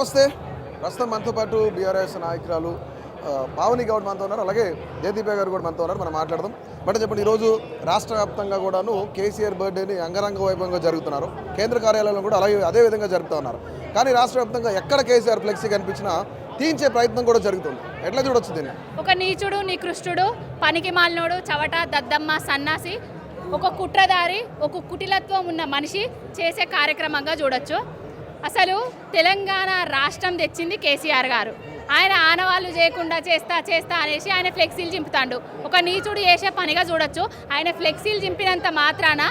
నమస్తే. ప్రస్తుతం మనతో పాటు బీఆర్ఎస్ నాయకురాలు పావని గౌడ్ మనతో ఉన్నారు, అలాగే జయదీప గారు కూడా మనతో ఉన్నారు. మనం మాట్లాడదాం. బట్ చెప్పండి, ఈరోజు రాష్ట్ర వ్యాప్తంగా కూడాను కేసీఆర్ బర్త్డేని అంగరంగ వైభవంగా జరుగుతున్నారు. కేంద్ర కార్యాలయంలో కూడా అలాగే అదే విధంగా జరుపుతూ ఉన్నారు. కానీ రాష్ట్ర వ్యాప్తంగా ఎక్కడ కేసీఆర్ ఫ్లెక్సీ కనిపించినా తీయించే ప్రయత్నం కూడా జరుగుతుంది. ఎట్లా చూడొచ్చు దీన్ని? ఒక నీచుడు నికృష్టుడు, పనికి మాలినోడు, చవట, దద్దమ్మ, సన్నాసి, ఒక కుట్రదారి, ఒక కుటిలత్వం ఉన్న మనిషి చేసే కార్యక్రమంగా చూడొచ్చు. అసలు తెలంగాణ రాష్ట్రం తెచ్చింది కేసీఆర్ గారు. ఆయన ఆనవాళ్ళు చేయకుండా చేస్తా అనేసి ఆయన ఫ్లెక్సీలు చింపుతాడు. ఒక నీచుడు చేసే పనిగా చూడొచ్చు. ఆయన ఫ్లెక్సీలు చింపినంత మాత్రాన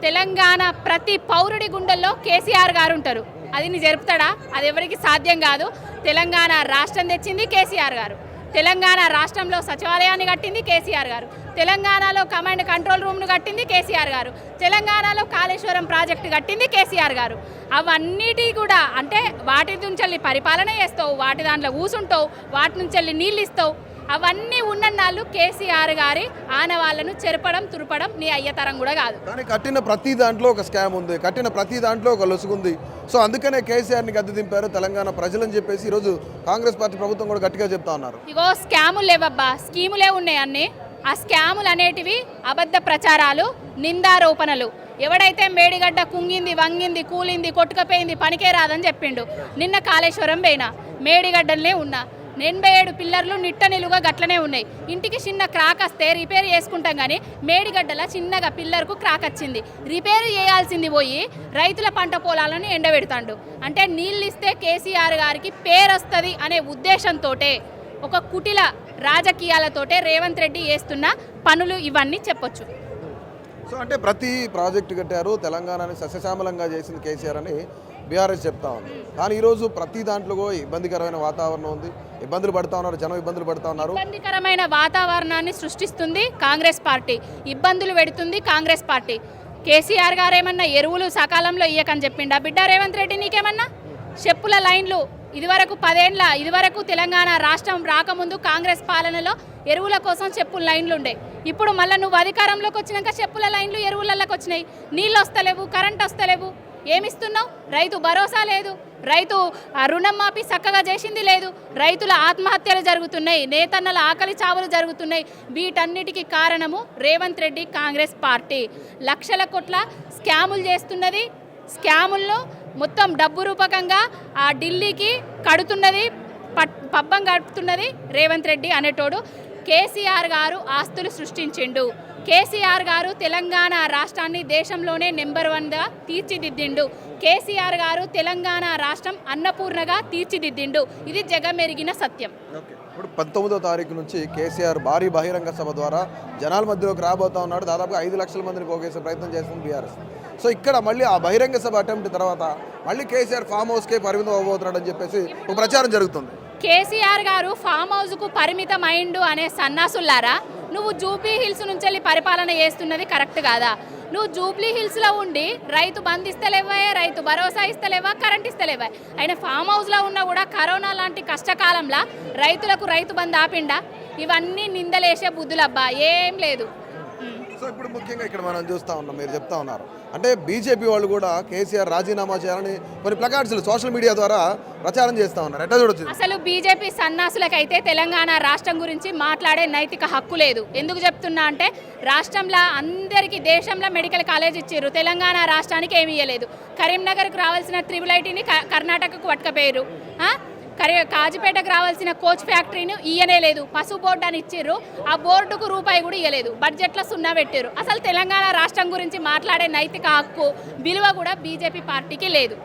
తెలంగాణ ప్రతి పౌరుడి గుండెల్లో కేసీఆర్ గారు ఉంటారు. అది నీ జరుపుతాడా? అది ఎవరికి సాధ్యం కాదు. తెలంగాణ రాష్ట్రం తెచ్చింది కేసీఆర్ గారు. తెలంగాణ రాష్ట్రంలో సచివాలయాన్ని కట్టింది కేసీఆర్ గారు. తెలంగాణలో కమాండ్ కంట్రోల్ రూమ్ను కట్టింది కేసీఆర్ గారు. తెలంగాణలో కాళేశ్వరం ప్రాజెక్టు కట్టింది కేసీఆర్ గారు. అవన్నిటి కూడా అంటే వాటి నుంచి పరిపాలన చేస్తావు, వాటి దాంట్లో కూసుంటావు, వాటి నుంచి నీళ్ళు ఇస్తావు. అవన్నీ ఉన్నన్నాళ్ళు కేసీఆర్ గారి ఆనవాళ్లను చెరపడం తురపడం నీ అయ్యతరం కూడా కాదు. కానీ కట్టిన ప్రతి దాంట్లో ఒక స్కామ్ ఉంది, కట్టిన ప్రతి దాంట్లో ఒక లొసుగుంది. సో అందుకనే కేసీఆర్ని గద్దె దింపారు తెలంగాణ ప్రజలని చెప్పేసి ఈరోజు కాంగ్రెస్ పార్టీ ప్రభుత్వం కూడా గట్టిగా చెప్తా ఉన్నారు. ఇగో స్కాములు లేవబ్బా, స్కీములే ఉన్నాయి అన్నీ. ఆ స్కాములు అనేటివి అబద్ధ ప్రచారాలు, నిందారోపణలు. ఎవడైతే మేడిగడ్డ కుంగింది, వంగింది, కూలింది, కొట్టుకపోయింది, పనికే రాదని చెప్పిండు. నిన్న కాళేశ్వరం పోయినా మేడిగడ్డలనే ఉన్నా. 87 పిల్లర్లు నిట్ట నిలుగా గట్లనే ఉన్నాయి. ఇంటికి చిన్న క్రాక్ వస్తే రిపేర్ చేసుకుంటాం, కానీ మేడిగడ్డల చిన్నగా పిల్లర్కు క్రాక్ వచ్చింది. రిపేర్ చేయాల్సింది పోయి రైతుల పంట పొలాలను ఎండబెడతాడు. అంటే నీళ్ళు ఇస్తే కేసీఆర్ గారికి పేరు వస్తుంది అనే ఉద్దేశంతో ఒక కుటిల రాజకీయాలతోటే రేవంత్ రెడ్డి చేస్తున్న పనులు ఇవన్నీ చెప్పొచ్చు. సో అంటే ప్రతి ప్రాజెక్టు కట్టారు, తెలంగాణని సస్యశ్యామలంగా చేసింది కేసీఆర్ అని బీఆర్ఎస్ చెప్తా ఉంది. కానీ ఈరోజు ప్రతి దాంట్లో ఇబ్బందికరమైన వాతావరణం ఉంది, ఇబ్బందులు పడుతూ ఉన్నారు, జనం ఇబ్బందులు పడుతూ ఉన్నారు. ఇబ్బందికరమైన వాతావరణాన్ని సృష్టిస్తుంది కాంగ్రెస్ పార్టీ, ఇబ్బందులు పెడుతుంది కాంగ్రెస్ పార్టీ. కేసీఆర్ గారు ఏమన్నా ఎరువులు సకాలంలో ఇయ్యకని చెప్పిండా బిడ్డ రేవంత్ రెడ్డి? నీకేమన్నా చెప్పుల లైన్లు ఇదివరకు 10 ఏళ్ళ ఇదివరకు తెలంగాణ రాష్ట్రం రాకముందు కాంగ్రెస్ పాలనలో ఎరువుల కోసం చెప్పుల లైన్లు ఉండే. ఇప్పుడు మళ్ళీ నువ్వు అధికారంలోకి వచ్చినాక చెప్పుల లైన్లు ఎరువులలోకి వచ్చినాయి. నీళ్ళు వస్తలేవు, కరెంట్ వస్తలేవు. ఏమిస్తున్నావు? రైతు భరోసా లేదు, రైతు రుణం మాపి చక్కగా చేసింది లేదు, రైతుల ఆత్మహత్యలు జరుగుతున్నాయి, నేతన్నల ఆకలి చావులు జరుగుతున్నాయి. వీటన్నిటికీ కారణము రేవంత్ రెడ్డి కాంగ్రెస్ పార్టీ. లక్షల కోట్ల స్కాములు చేస్తున్నది. స్కాముల్లో మొత్తం డబ్బు రూపకంగా ఆ ఢిల్లీకి కడుతున్నది, పబ్బం గడుపుతున్నది రేవంత్ రెడ్డి అనేటోడు. కేసీఆర్ గారు ఆస్తులు సృష్టించిండు. కేసీఆర్ గారు తెలంగాణ రాష్ట్రాన్ని దేశంలోనే నెంబర్ 1గా తీర్చిదిద్దిండు. కేసీఆర్ గారు తెలంగాణ రాష్ట్రం అన్నపూర్ణగా తీర్చిదిద్దిండు. ఇది జగమెరిగిన సత్యం. ఇప్పుడు 19వ తారీఖు నుంచి కేసీఆర్ భారీ బహిరంగ సభ ద్వారా జనాల మధ్యలోకి రాబోతా ఉన్నాడు. దాదాపుగా 5 లక్షల మందిని పోగేసే ప్రయత్నం చేస్తుంది బీఆర్ఎస్. సో ఇక్కడ మళ్ళీ ఆ బహిరంగ సభ అటెంప్ట్ తర్వాత మళ్ళీ కేసీఆర్ ఫామ్ హౌస్కే పరిమితం అవ్వబోతున్నాడు అని చెప్పేసి ఒక ప్రచారం జరుగుతుంది. కేసీఆర్ గారు ఫామ్ హౌస్కు పరిమితం అయిండు అనే సన్నాసుల్లారా, నువ్వు జూబ్లీ హిల్స్ నుంచి పరిపాలన చేస్తున్నది కరెక్ట్ కాదా? నువ్వు జూబ్లీ హిల్స్లో ఉండి రైతు బంద్ ఇస్తలేవా, రైతు భరోసా ఇస్తలేవా, కరెంట్ ఇస్తలేవా? ఆయన ఫామ్ హౌస్లో ఉన్నా కూడా కరోనా లాంటి కష్టకాలంలో రైతులకు రైతు బంద్ ఆపిండా? ఇవన్నీ నిందలేసే బుద్ధులబ్బా, ఏం లేదు. సో ఇప్పుడు ముఖ్యంగా ఇక్కడ మనం చూస్తూ ఉన్నాం, మీరు చెప్తా ఉన్నారు అంటే బీజేపీ వాళ్ళు కూడా కేసీఆర్ రాజీనామా చేయాలని కొన్ని ప్లకార్డ్స్లు సోషల్ మీడియా ద్వారా ప్రచారం చేస్తూ ఉన్నారు. ఎట్లా చూడొచ్చు? అసలు బీజేపీ సన్నాసులకైతే తెలంగాణ రాష్ట్రం గురించి మాట్లాడే నైతిక హక్కు లేదు. ఎందుకు చెప్తున్నా అంటే రాష్ట్రంలో అందరికీ దేశంలో మెడికల్ కాలేజ్ ఇచ్చారు, తెలంగాణ రాష్ట్రానికి ఏమి ఇవ్వలేదు. కరీంనగర్కు రావాల్సిన ట్రిపుల్ ఐటీని కర్ణాటకకు పట్టుకపోయారు. కాజిపేటకు రావాల్సిన కోచ్ ఫ్యాక్టరీని ఇయ్యనే లేదు. పసుపు బోర్డు అని ఇచ్చారు, ఆ బోర్డుకు రూపాయి కూడా ఇవ్వలేదు. బడ్జెట్లో 0 పెట్టారు. అసలు తెలంగాణ రాష్ట్రం గురించి మాట్లాడే నైతిక హక్కు, విలువ కూడా బీజేపీ పార్టీకి లేదు.